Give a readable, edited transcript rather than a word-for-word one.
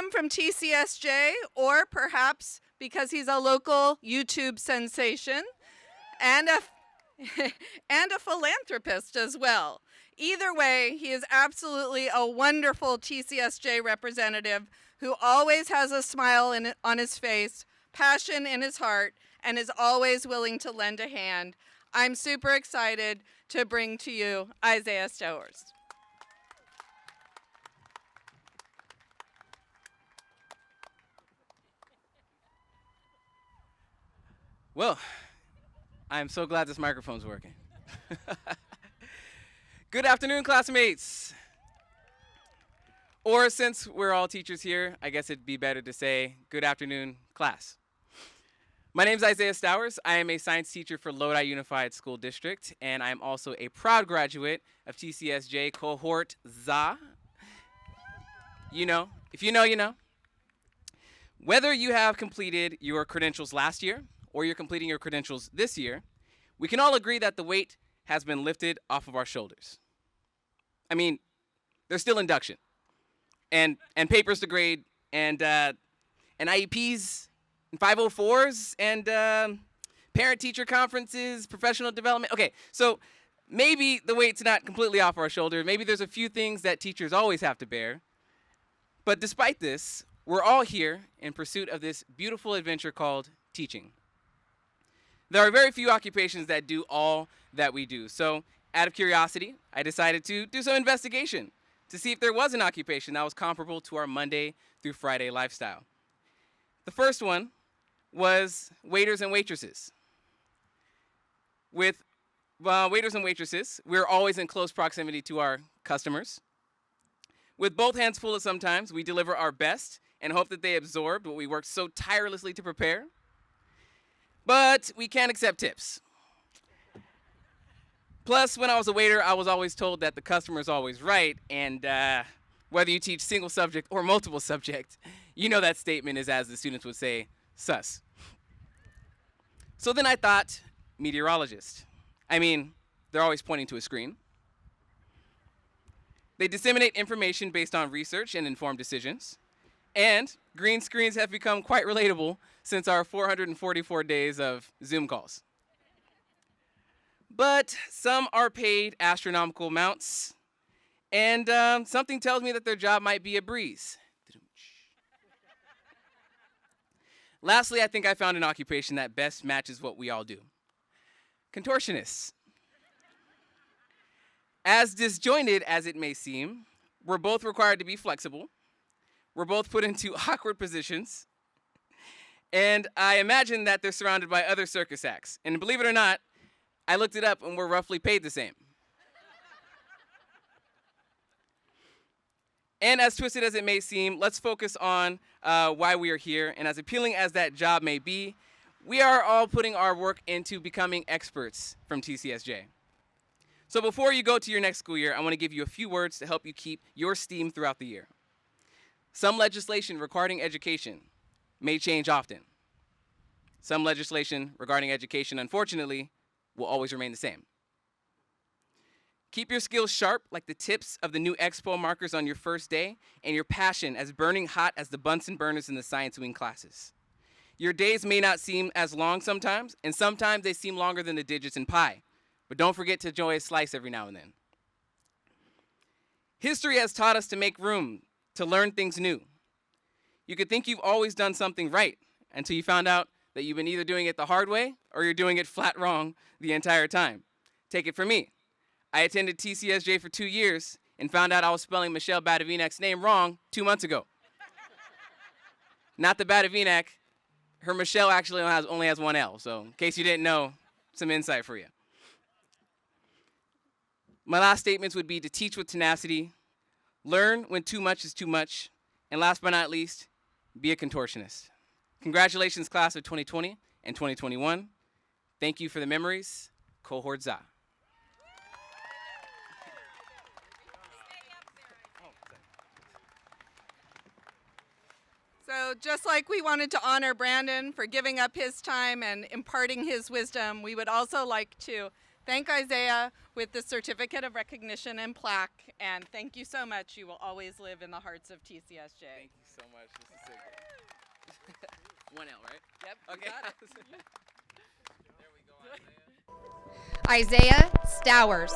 him from TCSJ, or perhaps because he's a local YouTube sensation and a and a philanthropist as well. Either way, he is absolutely a wonderful TCSJ representative who always has a smile on his face, passion in his heart, and is always willing to lend a hand. I'm super excited to bring to you Isaiah Stowers. Well, I'm so glad this microphone's working. Good afternoon, classmates. Or since we're all teachers here, I guess it'd be better to say good afternoon, class. My name's Isaiah Stowers. I am a science teacher for Lodi Unified School District, and I'm also a proud graduate of TCSJ Cohort ZA. You know, if you know, you know. Whether you have completed your credentials last year or you're completing your credentials this year, we can all agree that the weight has been lifted off of our shoulders. I mean, there's still induction, and papers to grade, and IEPs, and 504s, and parent-teacher conferences, professional development. Okay, so maybe the weight's not completely off our shoulder. Maybe there's a few things that teachers always have to bear. But despite this, we're all here in pursuit of this beautiful adventure called teaching. There are very few occupations that do all that we do. So out of curiosity, I decided to do some investigation to see if there was an occupation that was comparable to our Monday through Friday lifestyle. The first one was waiters and waitresses. With waiters and waitresses, we're always in close proximity to our customers. With both hands full at sometimes, we deliver our best and hope that they absorbed what we worked so tirelessly to prepare. But we can't accept tips. Plus, when I was a waiter, I was always told that the customer is always right, and whether you teach single subject or multiple subject, you know that statement is, as the students would say, sus. So then I thought, meteorologist. I mean, they're always pointing to a screen. They disseminate information based on research and informed decisions. And green screens have become quite relatable since our 444 days of Zoom calls. But some are paid astronomical amounts, and something tells me that their job might be a breeze. Lastly, I think I found an occupation that best matches what we all do. Contortionists. As disjointed as it may seem, we're both required to be flexible. We're both put into awkward positions. And I imagine that they're surrounded by other circus acts. And believe it or not, I looked it up and we're roughly paid the same. And as twisted as it may seem, let's focus on why we are here. And as appealing as that job may be, we are all putting our work into becoming experts from TCSJ. So before you go to your next school year, I want to give you a few words to help you keep your steam throughout the year. Some legislation regarding education may change often. Some legislation regarding education, unfortunately, will always remain the same. Keep your skills sharp like the tips of the new expo markers on your first day, and your passion as burning hot as the Bunsen burners in the science wing classes. Your days may not seem as long sometimes, and sometimes they seem longer than the digits in pi. But don't forget to enjoy a slice every now and then. History has taught us to make room, to learn things new. You could think you've always done something right until you found out that you've been either doing it the hard way or you're doing it flat wrong the entire time. Take it from me. I attended TCSJ for 2 years and found out I was spelling Michelle Badavinak's name wrong 2 months ago. Not the Badavinac. Her Michelle actually only has one L, so in case you didn't know, some insight for you. My last statements would be to teach with tenacity, learn when too much is too much, and last but not least, be a contortionist. Congratulations, class of 2020 and 2021. Thank you for the memories. Cohort ZA. So just like we wanted to honor Brandon for giving up his time and imparting his wisdom, we would also like to thank Isaiah with the certificate of recognition and plaque. And thank you so much. You will always live in the hearts of TCSJ. Thank you so much. This is so good. 1 L, right? Yep. Okay. Got it. There we go, Isaiah. Isaiah Stowers.